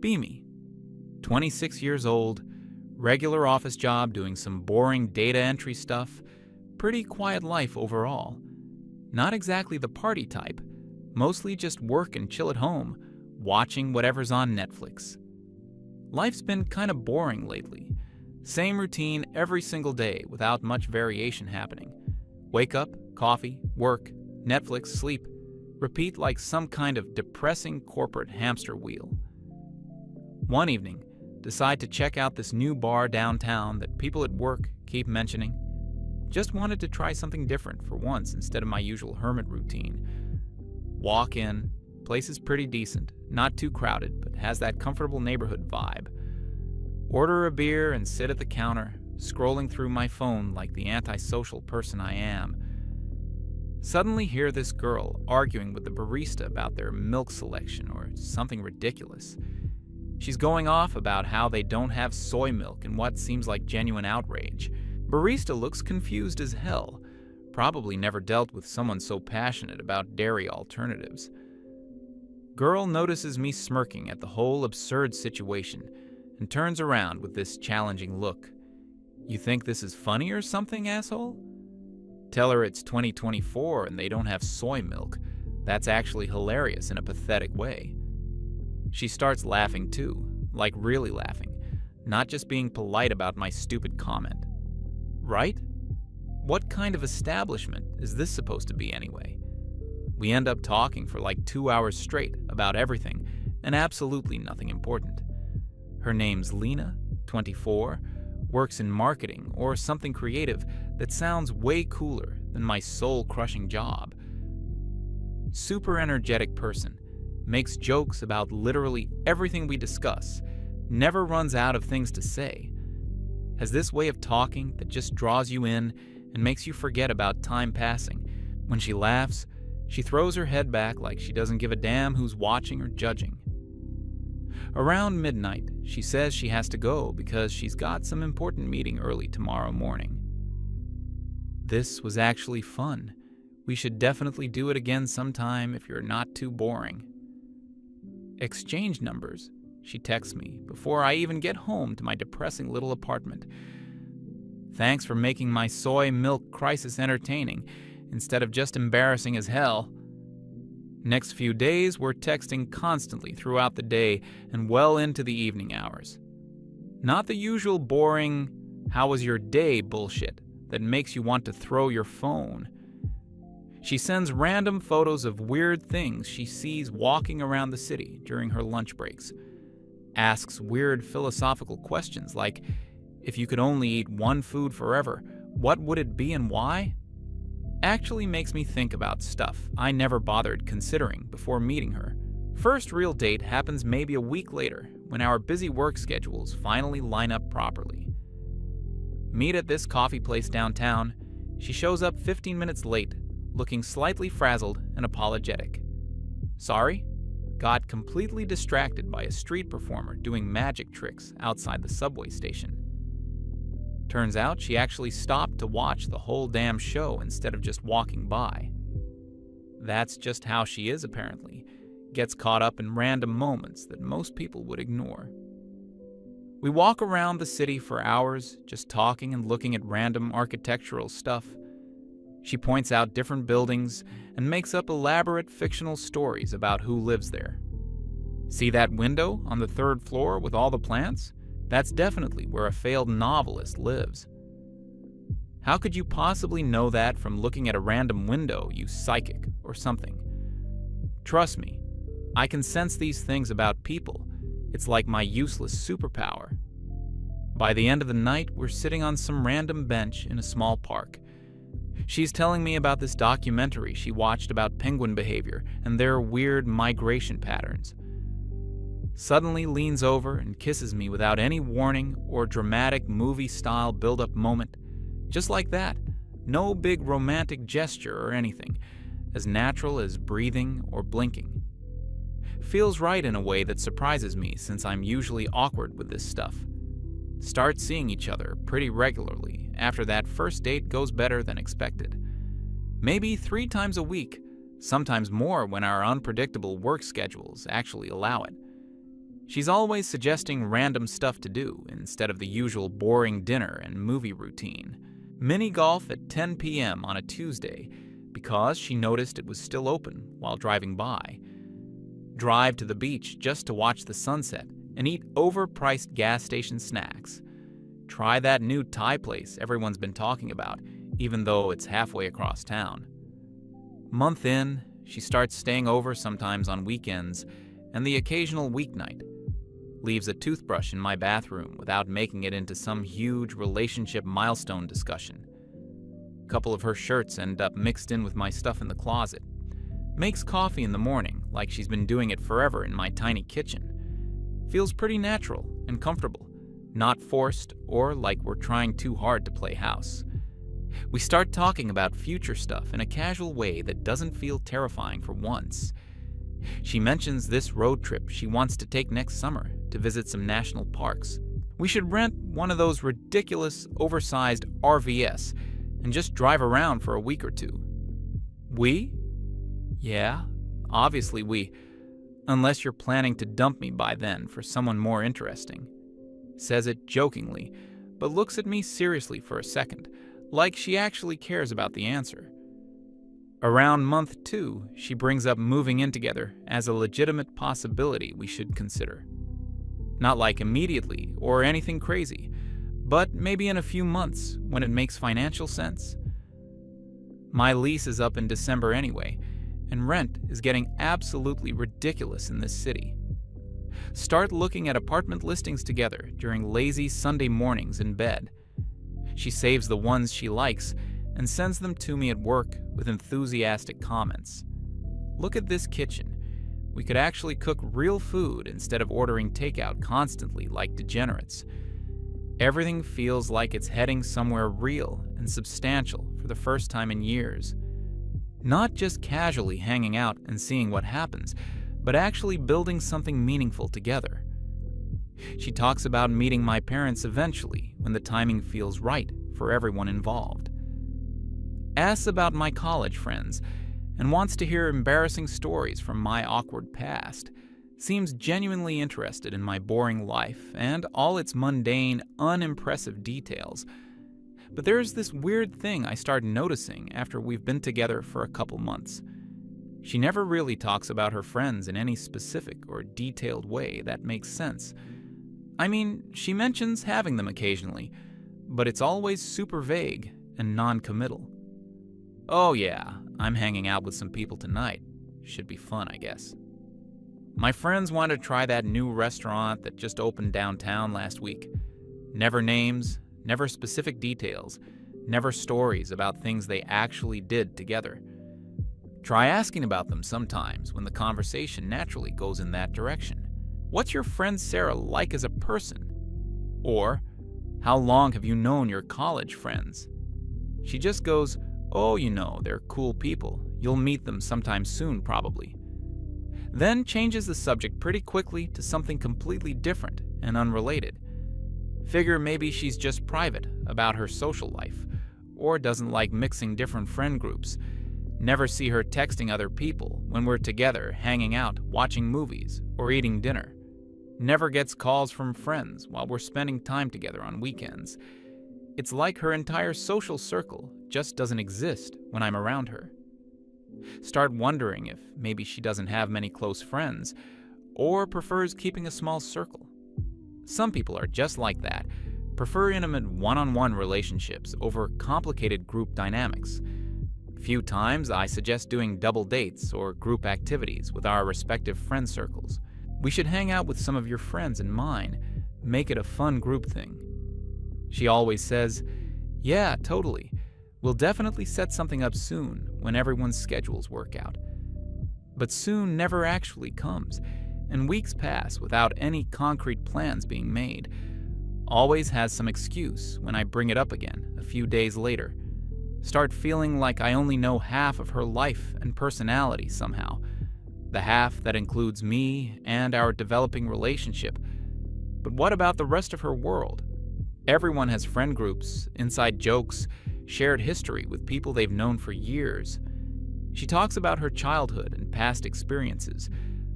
Beamy, 26 years old, regular office job doing some boring data entry stuff, pretty quiet life overall. Not exactly the party type, mostly just work and chill at home, watching whatever's on Netflix. Life's been kind of boring lately. Same routine every single day without much variation happening. Wake up, coffee, work, Netflix, sleep. Repeat like some kind of depressing corporate hamster wheel. One evening, decide to check out this new bar downtown that people at work keep mentioning. Just wanted to try something different for once instead of my usual hermit routine. Walk in, place is pretty decent, not too crowded, but has that comfortable neighborhood vibe. Order a beer and sit at the counter, scrolling through my phone like the antisocial person I am. Suddenly hear this girl arguing with the barista about their milk selection or something ridiculous. She's going off about how they don't have soy milk in what seems like genuine outrage. Barista looks confused as hell, probably never dealt with someone so passionate about dairy alternatives. Girl notices me smirking at the whole absurd situation and turns around with this challenging look. You think this is funny or something, asshole? Tell her it's 2024 and they don't have soy milk. That's actually hilarious in a pathetic way. She starts laughing too, like really laughing, not just being polite about my stupid comment. Right? What kind of establishment is this supposed to be anyway? We end up talking for like 2 hours straight about everything and absolutely nothing important. Her name's Lena, 24, works in marketing or something creative that sounds way cooler than my soul-crushing job. Super energetic person, makes jokes about literally everything we discuss, never runs out of things to say. Has this way of talking that just draws you in and makes you forget about time passing. When she laughs, she throws her head back like she doesn't give a damn who's watching or judging. Around midnight, she says she has to go because she's got some important meeting early tomorrow morning. This was actually fun. We should definitely do it again sometime if you're not too boring. Exchange numbers, she texts me before I even get home to my depressing little apartment. Thanks for making my soy milk crisis entertaining instead of just embarrassing as hell. Next few days, we're texting constantly throughout the day and well into the evening hours. Not the usual boring, how was your day bullshit that makes you want to throw your phone. She sends random photos of weird things she sees walking around the city during her lunch breaks. Asks weird philosophical questions like, if you could only eat one food forever, what would it be and why? Actually makes me think about stuff I never bothered considering before meeting her. First real date happens maybe a week later when our busy work schedules finally line up properly. Meet at this coffee place downtown. She shows up 15 minutes late, looking slightly frazzled and apologetic. Sorry? Got completely distracted by a street performer doing magic tricks outside the subway station. Turns out she actually stopped to watch the whole damn show instead of just walking by. That's just how she is apparently. Gets caught up in random moments that most people would ignore. We walk around the city for hours, just talking and looking at random architectural stuff. She points out different buildings and makes up elaborate fictional stories about who lives there. See that window on the 3rd floor with all the plants? That's definitely where a failed novelist lives. How could you possibly know that from looking at a random window, you psychic or something? Trust me, I can sense these things about people. It's like my useless superpower. By the end of the night, we're sitting on some random bench in a small park. She's telling me about this documentary she watched about penguin behavior and their weird migration patterns. Suddenly leans over and kisses me without any warning or dramatic movie-style build-up moment. Just like that. No big romantic gesture or anything. As natural as breathing or blinking. Feels right in a way that surprises me since I'm usually awkward with this stuff. Start seeing each other pretty regularly after that first date goes better than expected. Maybe 3 times a week, sometimes more when our unpredictable work schedules actually allow it. She's always suggesting random stuff to do instead of the usual boring dinner and movie routine. Mini golf at 10 p.m. on a Tuesday because she noticed it was still open while driving by. Drive to the beach just to watch the sunset and eat overpriced gas station snacks. Try that new Thai place everyone's been talking about, even though it's halfway across town. Month in, she starts staying over sometimes on weekends and the occasional weeknight. Leaves a toothbrush in my bathroom without making it into some huge relationship milestone discussion. A couple of her shirts end up mixed in with my stuff in the closet. Makes coffee in the morning like she's been doing it forever in my tiny kitchen. Feels pretty natural and comfortable, not forced or like we're trying too hard to play house. We start talking about future stuff in a casual way that doesn't feel terrifying for once. She mentions this road trip she wants to take next summer to visit some national parks. We should rent one of those ridiculous, oversized RVs and just drive around for a week or two. We? Yeah, obviously we. Unless you're planning to dump me by then for someone more interesting. Says it jokingly, but looks at me seriously for a second, like she actually cares about the answer. Around month 2, she brings up moving in together as a legitimate possibility we should consider. Not like immediately or anything crazy, but maybe in a few months when it makes financial sense. My lease is up in December anyway, and rent is getting absolutely ridiculous in this city. Start looking at apartment listings together during lazy Sunday mornings in bed. She saves the ones she likes and sends them to me at work with enthusiastic comments. Look at this kitchen. We could actually cook real food instead of ordering takeout constantly like degenerates. Everything feels like it's heading somewhere real and substantial for the first time in years. Not just casually hanging out and seeing what happens, but actually building something meaningful together. She talks about meeting my parents eventually when the timing feels right for everyone involved. Asks about my college friends and wants to hear embarrassing stories from my awkward past. Seems genuinely interested in my boring life and all its mundane, unimpressive details. But there's this weird thing I start noticing after we've been together for a couple months. She never really talks about her friends in any specific or detailed way that makes sense. I mean, she mentions having them occasionally, but it's always super vague and non-committal. Oh yeah, I'm hanging out with some people tonight. Should be fun, I guess. My friends want to try that new restaurant that just opened downtown last week. Never names, never specific details, never stories about things they actually did together. Try asking about them sometimes when the conversation naturally goes in that direction. What's your friend Sarah like as a person? Or, how long have you known your college friends? She just goes, oh, you know, they're cool people. You'll meet them sometime soon, probably. Then changes the subject pretty quickly to something completely different and unrelated. Figure maybe she's just private about her social life, or doesn't like mixing different friend groups. Never see her texting other people when we're together, hanging out, watching movies, or eating dinner. Never gets calls from friends while we're spending time together on weekends. It's like her entire social circle just doesn't exist when I'm around her. Start wondering if maybe she doesn't have many close friends, or prefers keeping a small circle. Some people are just like that, prefer intimate one-on-one relationships over complicated group dynamics. Few times I suggest doing double dates or group activities with our respective friend circles. We should hang out with some of your friends and mine, make it a fun group thing. She always says, yeah, totally. We'll definitely set something up soon when everyone's schedules work out. But soon never actually comes, and weeks pass without any concrete plans being made. Always has some excuse when I bring it up again a few days later. Start feeling like I only know half of her life and personality somehow. The half that includes me and our developing relationship. But what about the rest of her world? Everyone has friend groups, inside jokes, shared history with people they've known for years. She talks about her childhood and past experiences,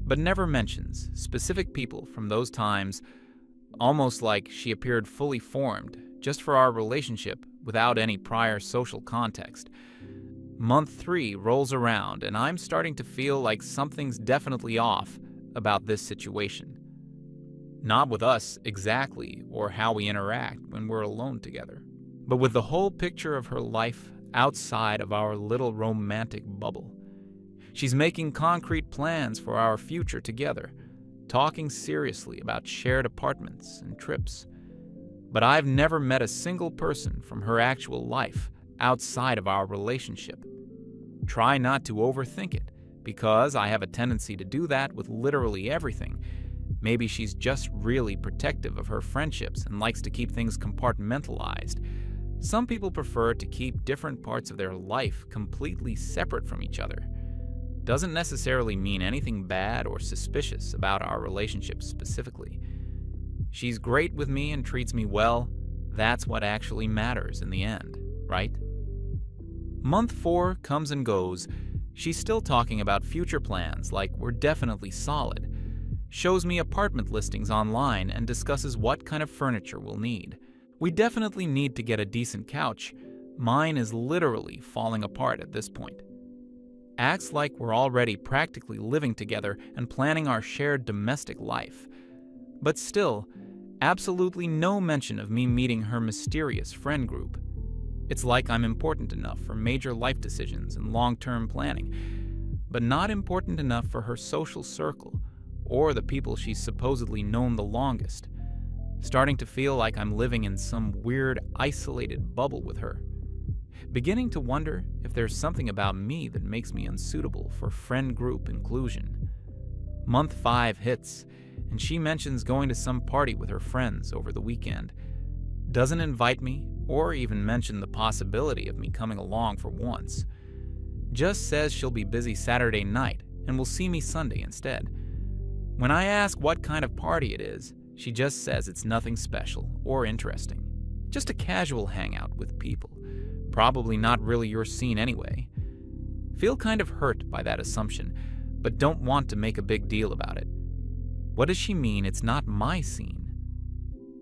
but never mentions specific people from those times, almost like she appeared fully formed just for our relationship without any prior social context. Month 3 rolls around, and I'm starting to feel like something's definitely off about this situation. Not with us exactly or how we interact when we're alone together, but with the whole picture of her life outside of our little romantic bubble. She's making concrete plans for our future together, talking seriously about shared apartments and trips. But I've never met a single person from her actual life outside of our relationship. Try not to overthink it, because I have a tendency to do that with literally everything. Maybe she's just really protective of her friendships and likes to keep things compartmentalized. Some people prefer to keep different parts of their life completely separate from each other. Doesn't necessarily mean anything bad or suspicious about our relationship specifically. She's great with me and treats me well. That's what actually matters in the end, right? Month 4 comes and goes. She's still talking about future plans like we're definitely solid. Shows me apartment listings online and discusses what kind of furniture we'll need. We definitely need to get a decent couch. Mine is literally falling apart at this point. Acts like we're already practically living together and planning our shared domestic life. But still, absolutely no mention of me meeting her mysterious friend group. It's like I'm important enough for major life decisions and long-term planning, but not important enough for her social circle or the people she's supposedly known the longest. Starting to feel like I'm living in some weird, isolated bubble with her. Beginning to wonder if there's something about me that makes me unsuitable for friend group inclusion. Month 5 hits, and she mentions going to some party with her friends over the weekend. Doesn't invite me or even mention the possibility of me coming along for once. Just says she'll be busy Saturday night and will see me Sunday instead. When I ask what kind of party it is, she just says it's nothing special or interesting. Just a casual hangout with people. Probably not really your scene anyway. Feel kind of hurt by that assumption, but don't want to make a big deal about it. What does she mean it's not my scene?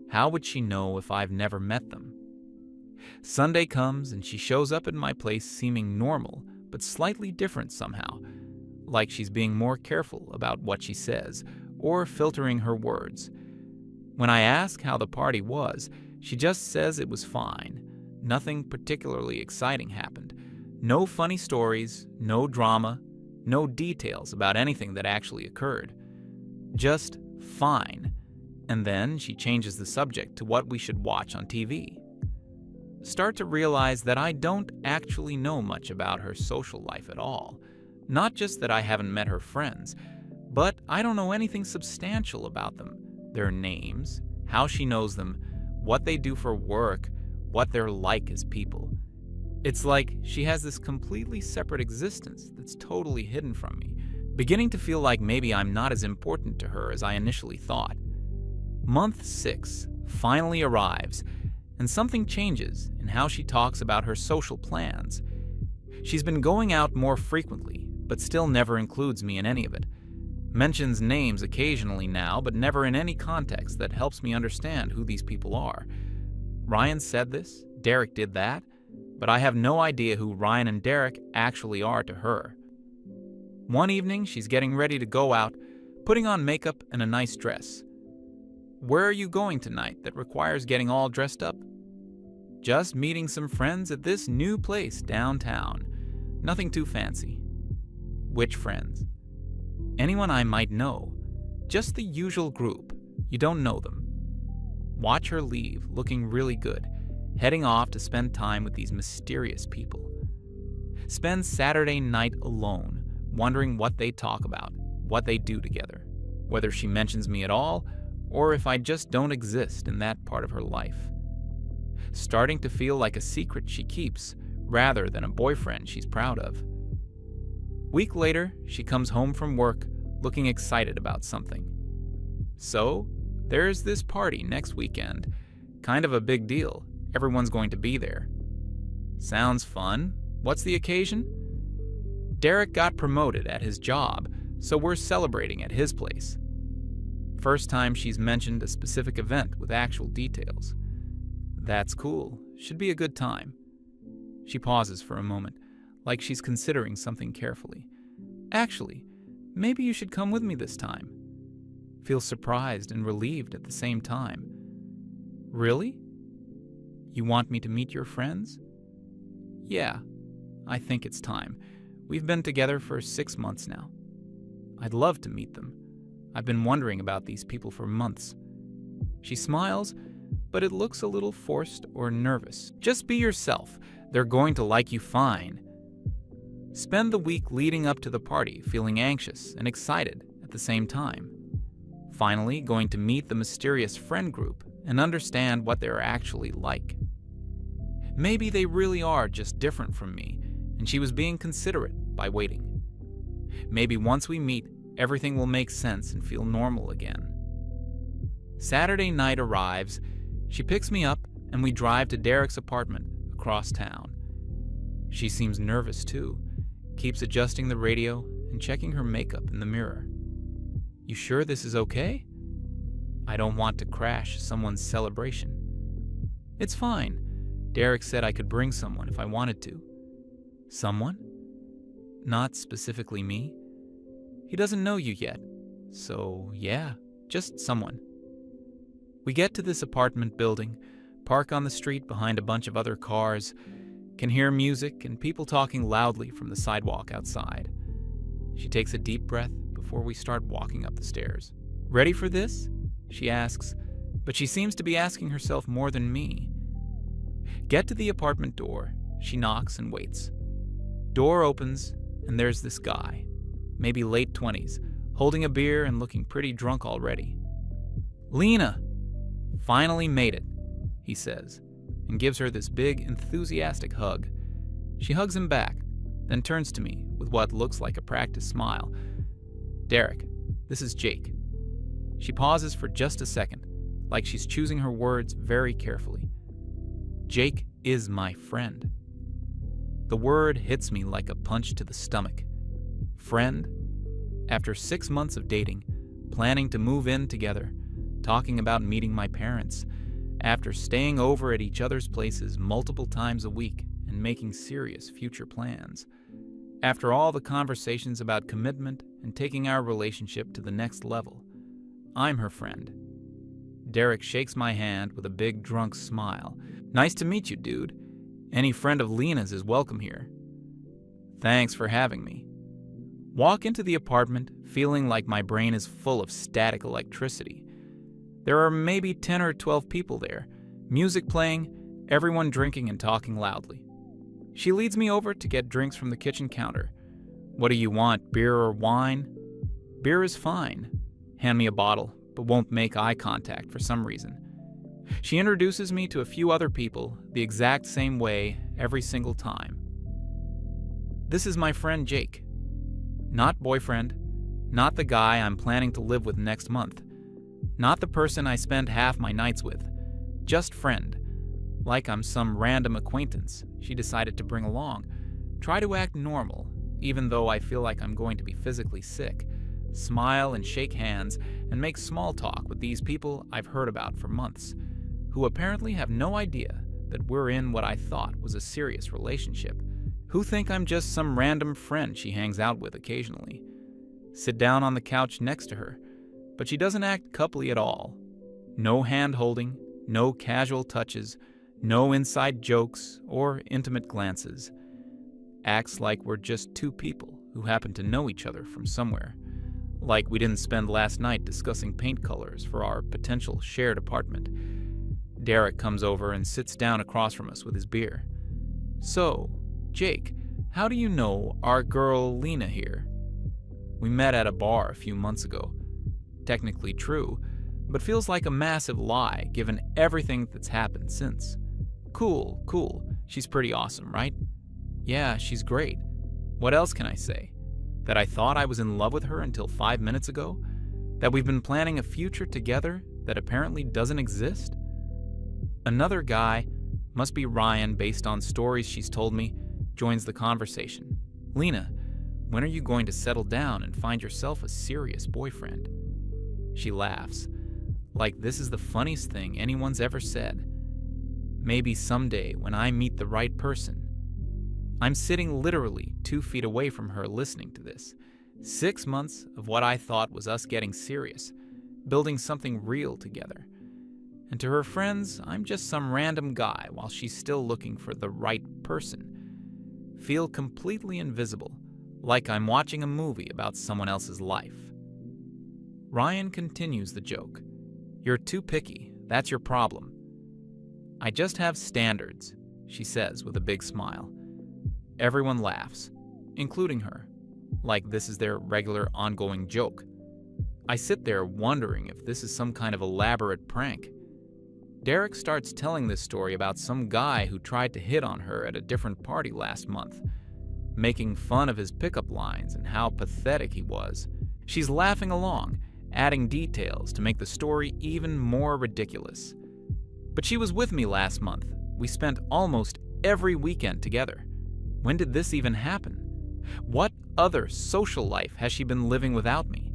How would she know if I've never met them? Sunday comes and she shows up at my place seeming normal, but slightly different somehow. Like she's being more careful about what she says, or filtering her words. When I ask how the party was, she just says it was fine. Nothing particularly exciting happened. No funny stories, no drama, no details about anything that actually occurred. Just fine. And then she changes the subject to what we should watch on TV. Start to realize that I don't actually know much about her social life at all. Not just that I haven't met her friends, but I don't know anything substantial about them. Their names, how she knows them, what they do for work, what they're like as people. It's like she has this completely separate existence that's totally hidden from me, beginning to feel like maybe I'm not as important to her as I initially thought. Month 6 finally arrives, and something changes in how she talks about her social plans. She's been going out more frequently, but still never includes me in any of it. Mentions names occasionally now, but never in any context that helps me understand who these people are. Ryan said this, Derek did that, but I have no idea who Ryan and Derek actually are to her. One evening, she's getting ready to go out, putting on makeup and a nice dress. Where are you going tonight that requires getting all dressed up? Just meeting some friends at this new place downtown. Nothing too fancy. Which friends? Anyone I might know. Just the usual group. You don't know them. Watch her leave, looking really good, heading off to spend time with these mysterious people. Spend Saturday night alone, wondering what they talk about, what they do together, whether she mentions me at all, or if I just don't exist in that part of her life. Starting to feel like a secret she keeps, rather than a boyfriend she's proud of. Week later, she comes home from work, looking excited about something. So, there's this party next weekend. Kind of a big deal. Everyone's going to be there. Sounds fun. What's the occasion? Derek got promoted at his job, so we're celebrating at his place. First time she's mentioned a specific event with actual details. That's cool. Should be a good time. She pauses for a moment, like she's considering something carefully. Actually, maybe you should come with me this time. Feels surprised and relieved at the same time. Really? You want me to meet your friends? Yeah, I think it's time. We've been together for 6 months now. I'd love to meet them. I've been wondering about these people for months. She smiles, but it looks a little forced or nervous. Just be yourself. They're going to like you fine. Spend the week leading up to the party feeling anxious and excited at the same time. Finally, going to meet the mysterious friend group and understand what they're actually like. Maybe they really are just different from me, and she was being considerate by waiting. Maybe once we meet, everything will make sense and feel normal again. Saturday night arrives. She picks me up, and we drive to Derek's apartment across town. She seems nervous too, keeps adjusting the radio and checking her makeup in the mirror. You sure this is okay? I don't want to crash someone's celebration. It's fine. Derek said I could bring someone if I wanted to. Someone? Not specifically me. He doesn't know you yet, so yeah, just someone. We get to this apartment building, park on the street behind a bunch of other cars, can hear music and people talking loudly from the sidewalk outside. She takes a deep breath before we start walking up the stairs. Ready for this? She asks, but she seems to be asking herself more than me. Get to the apartment door. She knocks and waits. Door opens, and there's this guy, maybe late 20s, holding a beer and looking pretty drunk already. Lena! Finally made it, he says, and gives her this big, enthusiastic hug. She hugs him back, then turns to me with what looks like a practiced smile. Derek, this is Jake. She pauses for just a second, like she's choosing her words very carefully. Jake is my friend. The word hits me like a punch to the stomach. Friend? After 6 months of dating, planning to move in together, talking about meeting my parents, after staying over at each other's places multiple times a week and making serious future plans, after all the conversations about commitment and taking our relationship to the next level, I'm her friend. Derek shakes my hand with a big drunk smile. Nice to meet you, dude. Any friend of Lena's is welcome here. Thanks for having me. Walk into the apartment feeling like my brain is full of static electricity. There are maybe 10 or 12 people there, music playing, everyone drinking and talking loudly. She leads me over to get drinks from the kitchen counter. What do you want, beer or wine? Beer is fine. Hand me a bottle, but won't make eye contact for some reason. She introduces me to a few other people the exact same way every single time. This is my friend Jake. Not boyfriend, not the guy I'm planning to live with next month, not the person I spend half my nights with, just friend. Like I'm some random acquaintance she decided to bring along. Try to act normal, even though I feel like I'm going to be physically sick. Smile and shake hands and make small talk with these people I've heard about for months, who apparently have no idea that we're in what I thought was a serious relationship, who think I'm just some random friend she hangs out with occasionally. Sit down on the couch next to her, but she doesn't act coupley at all. No hand-holding, no casual touches, no inside jokes or intimate glances. Acts like we're just two people who happen to know each other from somewhere. Like we didn't spend last night discussing paint colors for our potential shared apartment. Derek comes over and sits down across from us with his beer. So, Jake, how do you know our girl Lena here? We met at a bar a few months ago. Technically true, but feels like a massive lie given everything that's happened since. Cool. She's pretty awesome, right? Yeah, she's great. What else can I say? That I thought I was in love with her until 5 minutes ago? That we've been planning a future together that apparently doesn't exist? Another guy, must be Ryan based on stories she's told me, joins the conversation. Lena, When are you going to settle down and find yourself a serious boyfriend?" She laughs, like this is the funniest thing anyone's ever said. Maybe someday when I meet the right person. I'm sitting literally 2 feet away from her listening to this. 6 months of what I thought was us getting serious, building something real together. And to her friends, I'm just some random guy while she's still looking for the right person. Feel completely invisible, like I'm watching a movie about someone else's life. Ryan continues the joke. "You're too picky. That's your problem." "I just have standards," she says with a big smile. Everyone laughs, including her, like this is their regular ongoing joke. I sit there wondering if this is some kind of elaborate prank. Derek starts telling this story about some guy who tried to hit on her at a different party last month, making fun of his pickup lines and how pathetic he was. She's laughing along, adding details to make the story even more ridiculous. "But she was with me last month. We spent almost every weekend together. When did this even happen? What other social life has she been living without me?"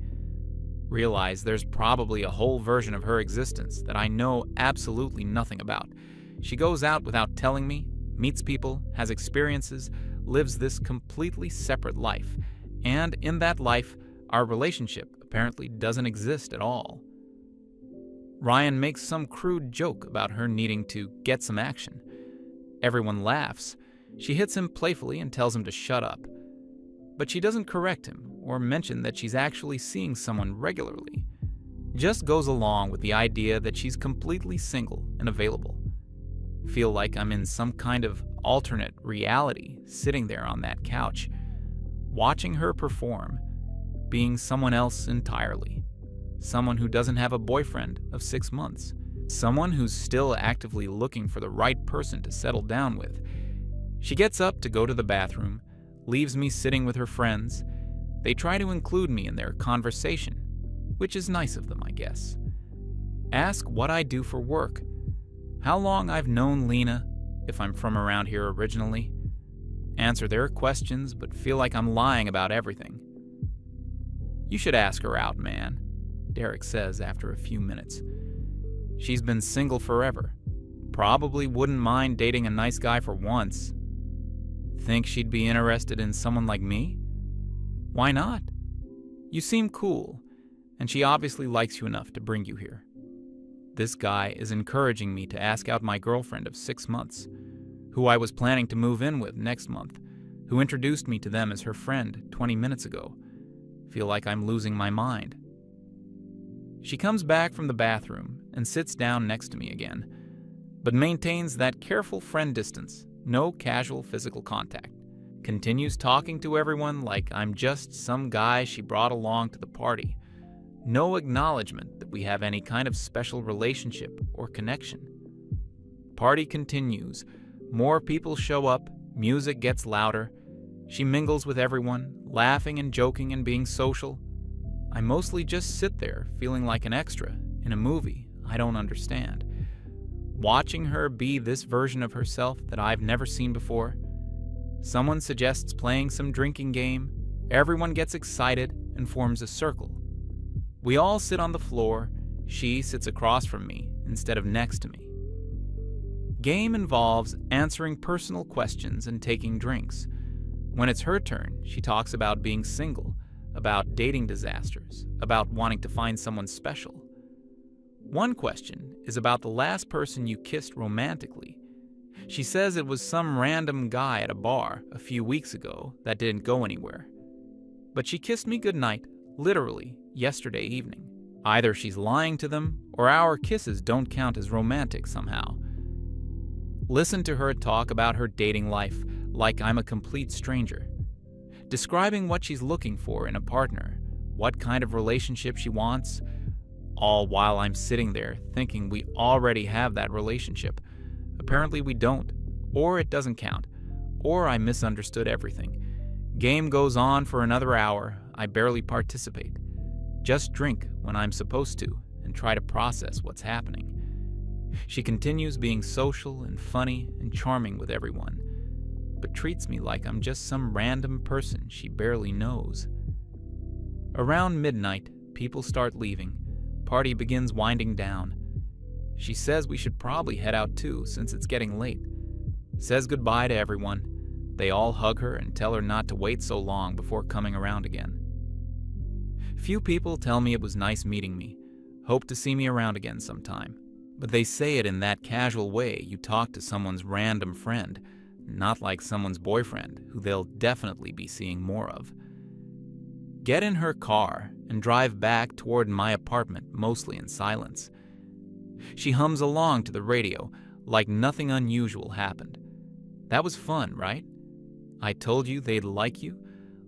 Realize there's probably a whole version of her existence that I know absolutely nothing about. She goes out without telling me, meets people, has experiences, lives this completely separate life, and in that life, our relationship apparently doesn't exist at all. Ryan makes some crude joke about her needing to get some action. Everyone laughs. She hits him playfully and tells him to shut up. But she doesn't correct him or mention that she's actually seeing someone regularly. Just goes along with the idea that she's completely single and available. Feel like I'm in some kind of alternate reality sitting there on that couch, watching her perform, being someone else entirely. Someone who doesn't have a boyfriend of 6 months. Someone who's still actively looking for the right person to settle down with. She gets up to go to the bathroom, leaves me sitting with her friends. They try to include me in their conversation, which is nice of them, I guess. Ask what I do for work, how long I've known Lena, if I'm from around here originally. Answer their questions, but feel like I'm lying about everything. "You should ask her out, man," Derek says after a few minutes. "She's been single forever. Probably wouldn't mind dating a nice guy for once. Think she'd be interested in someone like me? Why not? You seem cool, and she obviously likes you enough to bring you here." This guy is encouraging me to ask out my girlfriend of 6 months, who I was planning to move in with next month, who introduced me to them as her friend 20 minutes ago. Feel like I'm losing my mind. She comes back from the bathroom and sits down next to me again, but maintains that careful friend distance, no casual physical contact. Continues talking to everyone like I'm just some guy she brought along to the party. No acknowledgement that we have any kind of special relationship or connection. Party continues. More people show up, music gets louder. She mingles with everyone, laughing and joking and being social. I mostly just sit there feeling like an extra in a movie I don't understand. Watching her be this version of herself that I've never seen before. Someone suggests playing some drinking game. Everyone gets excited and forms a circle. We all sit on the floor. She sits across from me instead of next to me. Game involves answering personal questions and taking drinks. When it's her turn, she talks about being single, about dating disasters, about wanting to find someone special. One question is about the last person you kissed romantically. She says it was some random guy at a bar a few weeks ago that didn't go anywhere. But she kissed me goodnight, literally, yesterday evening. Either she's lying to them, or our kisses don't count as romantic somehow. Listen to her talk about her dating life like I'm a complete stranger. Describing what she's looking for in a partner, what kind of relationship she wants, all while I'm sitting there thinking we already have that relationship. Apparently we don't, or it doesn't count, or I misunderstood everything. Game goes on for another hour. I barely participate. Just drink when I'm supposed to and try to process what's happening. She continues being social and funny and charming with everyone. but treats me like I'm just some random person she barely knows. Around midnight, people start leaving. Party begins winding down. She says we should probably head out too, since it's getting late. Says goodbye to everyone. They all hug her and tell her not to wait so long before coming around again. Few people tell me it was nice meeting me. Hope to see me around again sometime. But they say it in that casual way you talk to someone's random friend, not like someone's boyfriend, who they'll definitely be seeing more of. Get in her car and drive back toward my apartment, mostly in silence. She hums along to the radio like nothing unusual happened. That was fun, right? I told you they'd like you.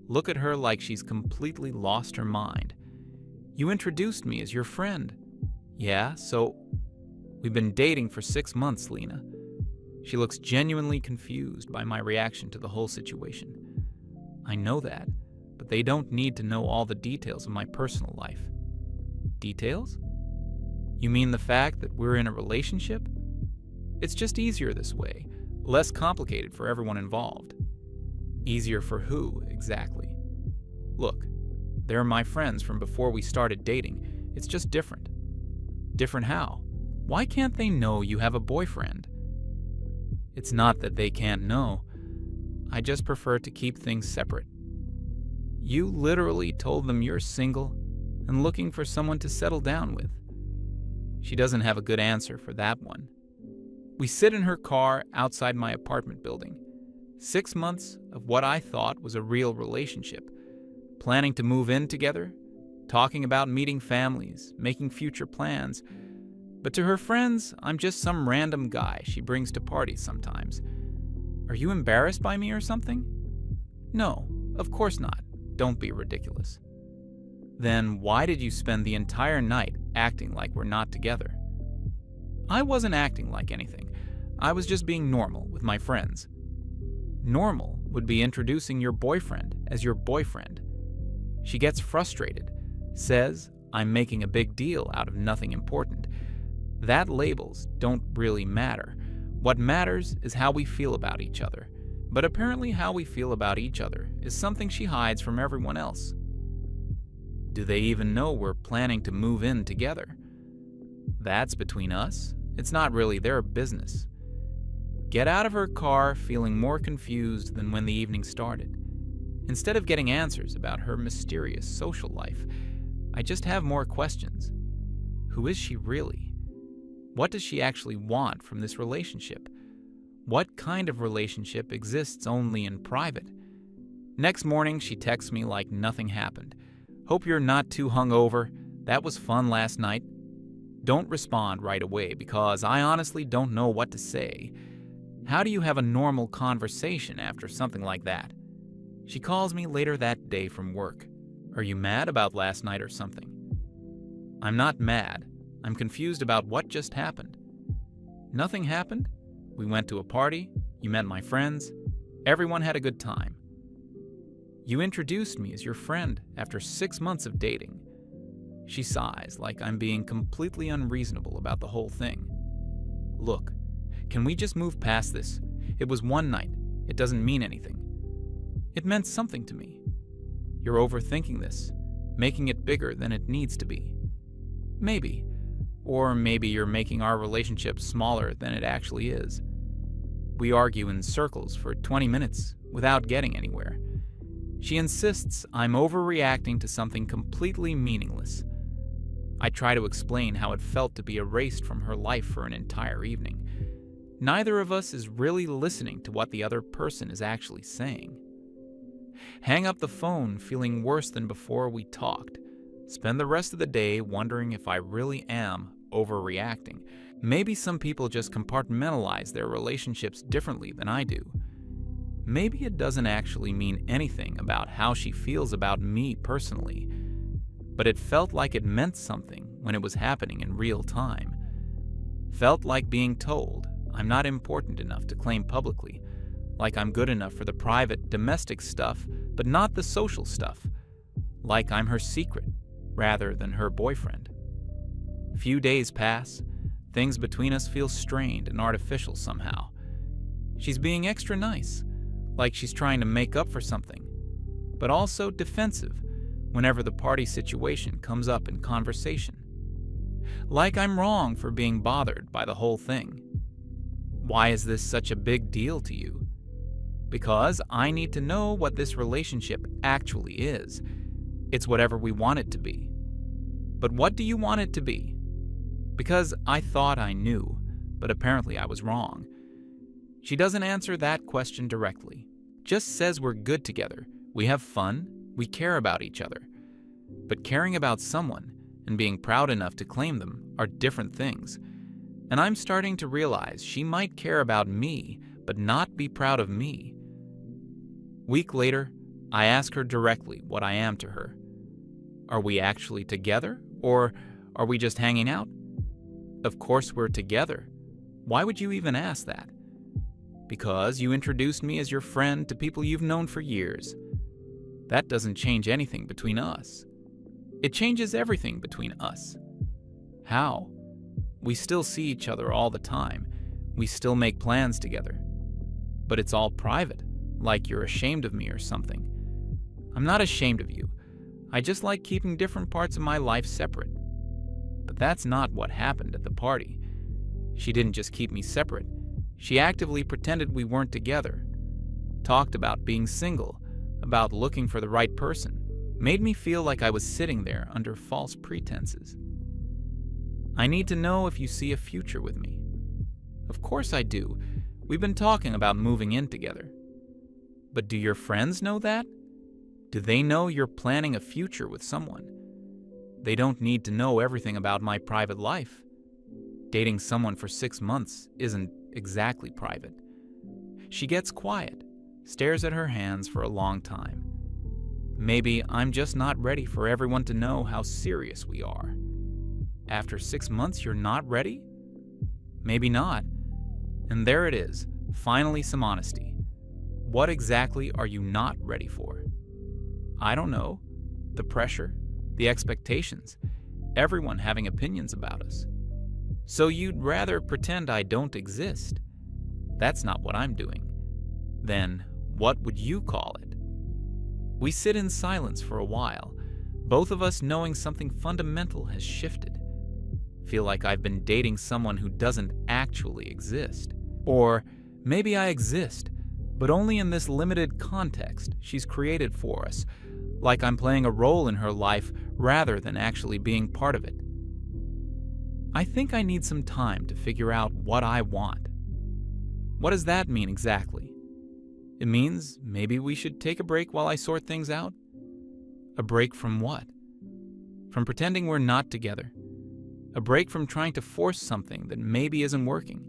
Look at her like she's completely lost her mind. You introduced me as your friend. Yeah, so we've been dating for 6 months, Lena. She looks genuinely confused by my reaction to the whole situation. I know that, but they don't need to know all the details of my personal life. Details? You mean the fact that we're in a relationship? It's just easier this way, less complicated for everyone involved. Easier for who, exactly? Look, they're my friends from before we started dating. It's just different. Different how? Why can't they know you have a boyfriend? It's not that they can't know. I just prefer to keep things separate. You literally told them you're single and looking for someone to settle down with. She doesn't have a good answer for that one. We sit in her car outside my apartment building. 6 months of what I thought was a real relationship. Planning to move in together, talking about meeting families, making future plans. But to her friends, I'm just some random guy she brings to parties sometimes. Are you embarrassed by me or something? No, of course not. Don't be ridiculous. Then why did you spend the entire night acting like we're not together? I wasn't acting like anything. I was just being normal with my friends. Normal would be introducing your boyfriend as your boyfriend. She gets frustrated, says I'm making a big deal out of nothing important. That labels don't really matter. What matters is how we feel about each other. But apparently how we feel about each other is something she hides from everyone else. Do they even know we're planning to move in together? That's between us. It's not really their business. Get out of her car feeling more confused than when the evening started. Instead of getting answers about her mysterious social life, I just have more questions. Who is she really? What does she actually want from this relationship? What kind of relationship exists only in private? Next morning, she texts me like nothing happened. Hope you're not too hungover. That was fun last night. Don't respond right away because I honestly don't know what to say. How do you have a normal conversation after something like that? She calls me later that day from work. Are you mad about last night or something? I'm not mad. I'm confused about what just happened. Nothing happened? We went to a party. You met my friends. Everyone had a good time. You introduced me as your friend after 6 months of dating. She sighs like I'm being completely unreasonable about the whole thing. Look, can we just move past this? It was one night. It doesn't mean anything. It meant something to me. You're overthinking this, making it bigger than it needs to be. Maybe. Or maybe you're making our relationship smaller than it actually is. We argue in circles for 20 minutes without getting anywhere. She insists I'm overreacting to something completely meaningless. I try to explain how it felt to be erased from her life for an entire evening. Neither of us is really listening to what the other person is actually saying. Hang up the phone feeling worse than before we talked. Spend the rest of the day wondering if I really am overreacting. Maybe some people just compartmentalize their relationships differently than I do. Maybe it doesn't actually mean anything about how she feels about me personally, but it felt like it meant something when it was happening in real time. Felt like being told I'm not important enough to claim publicly, like I'm good enough for the private, domestic stuff, but not the social stuff, like I'm her secret rather than her boyfriend. Few days pass. Things between us feel strained and artificial somehow. She's being extra nice, like she's trying to make up for something, but also defensive whenever the party situation comes up in conversation. Like I'm wrong for being bothered by the whole thing. Why is this such a big deal to you? Because I need to know what this relationship actually is. It's whatever we want it to be. But what do you want it to be? Because I thought I knew, but apparently I was wrong. She doesn't answer that question directly. Just says we're good together, we have fun, we care about each other. But caring about someone and being proud enough to claim them are different things. And I'm starting to realize she might care about me, but not be proud of me. Week later, I ask her directly what I am to her. Are we actually together, or are we just hanging out? Of course we're together. Why would you even ask that? Because you introduced me as your friend to people you've known for years. That doesn't change anything between us. It changes everything between us. How? We still see each other all the time. We still make plans together. But it's all private, like you're ashamed of me or something. I'm not ashamed of you. I just like keeping different parts of my life separate. But that's not what happened at the party. She didn't just keep me separate. She actively pretended we weren't together. Talked about being single, about looking for the right person. Made me feel like I was sitting there under false pretenses. I need to know if you see a future with me. Of course I do. We've been talking about moving in together. But do your friends know that? Do they know you're planning a future with someone? They don't need to know everything about my private life. Dating someone for 6 months isn't exactly private. She gets quiet, stares at her hands for a long time. Maybe I'm just not ready for everyone to know how serious we are. After 6 months, you're not ready? Maybe not. And there it is, finally some honesty. What exactly are you not ready for? I don't know. The pressure, the expectations, everyone having opinions about us. So you'd rather pretend I don't exist? That's not what I'm doing. Then what would you call it? We sit in silence for a while, both of us knowing something fundamental has shifted. Feel like I've been dating someone who doesn't actually exist. Or maybe I exist, but only in this limited context she's created for us, like I'm playing a role in her life rather than actually being part of it. I think I need some time to figure out what I want. What does that mean exactly? It means maybe we should take a break while I sort things out? A break from what? From pretending we're not together. A break from trying to force something that maybe isn't working.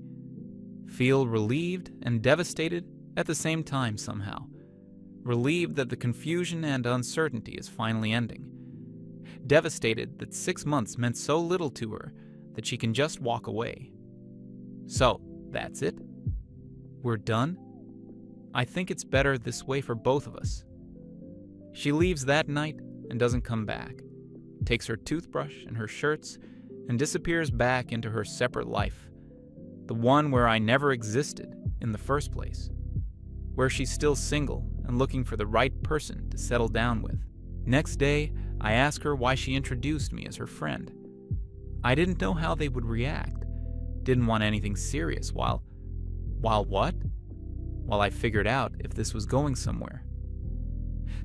Feel relieved and devastated at the same time somehow. Relieved that the confusion and uncertainty is finally ending. Devastated that 6 months meant so little to her that she can just walk away. So, that's it? We're done? I think it's better this way for both of us. She leaves that night and doesn't come back. Takes her toothbrush and her shirts and disappears back into her separate life. The one where I never existed in the first place. Where she's still single and looking for the right person to settle down with. Next day, I ask her why she introduced me as her friend. I didn't know how they would react. Didn't want anything serious while what? While I figured out if this was going somewhere.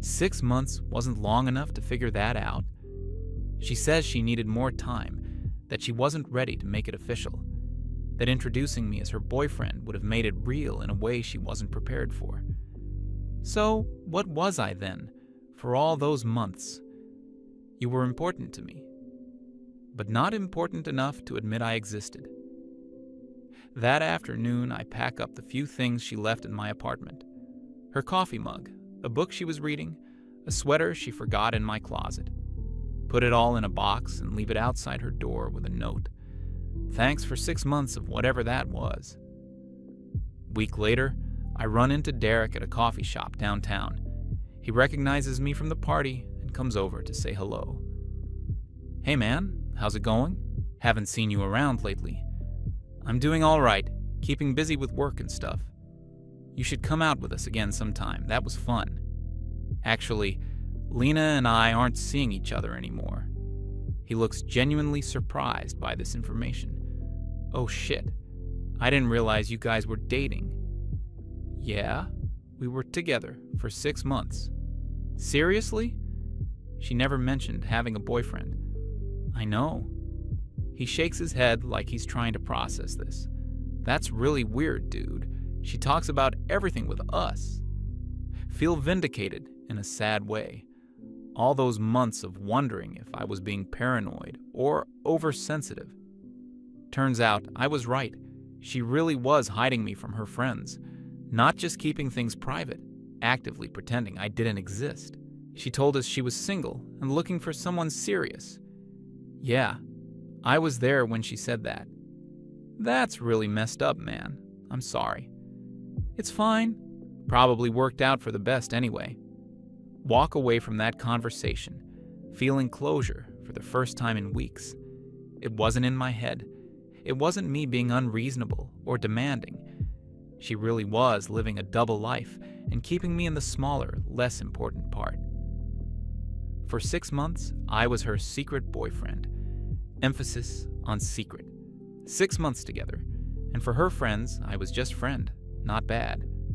6 months wasn't long enough to figure that out. She says she needed more time, that she wasn't ready to make it official, that introducing me as her boyfriend would have made it real in a way she wasn't prepared for. So, what was I then, for all those months? You were important to me, but not important enough to admit I existed. That afternoon, I pack up the few things she left in my apartment. Her coffee mug, a book she was reading, a sweater she forgot in my closet. Put it all in a box and leave it outside her door with a note. Thanks for 6 months of whatever that was. Week later, I run into Derek at a coffee shop downtown. He recognizes me from the party and comes over to say hello. Hey man, how's it going? Haven't seen you around lately. I'm doing all right, keeping busy with work and stuff. You should come out with us again sometime. That was fun. Actually, Lena and I aren't seeing each other anymore." He looks genuinely surprised by this information. "Oh shit. I didn't realize you guys were dating." "Yeah, we were together for 6 months." "Seriously?" She never mentioned having a boyfriend. "I know." He shakes his head like he's trying to process this. "That's really weird, dude. She talks about everything with us." Feel vindicated in a sad way. All those months of wondering if I was being paranoid or oversensitive. Turns out I was right. She really was hiding me from her friends, not just keeping things private, actively pretending I didn't exist. She told us she was single and looking for someone serious. Yeah, I was there when she said that. That's really messed up, man. I'm sorry. It's fine. Probably worked out for the best anyway. Walk away from that conversation, feeling closure for the first time in weeks. It wasn't in my head. It wasn't me being unreasonable or demanding. She really was living a double life and keeping me in the smaller, less important part. For 6 months, I was her secret boyfriend. Emphasis on secret. 6 months together. And for her friends, I was just friend. Not bad.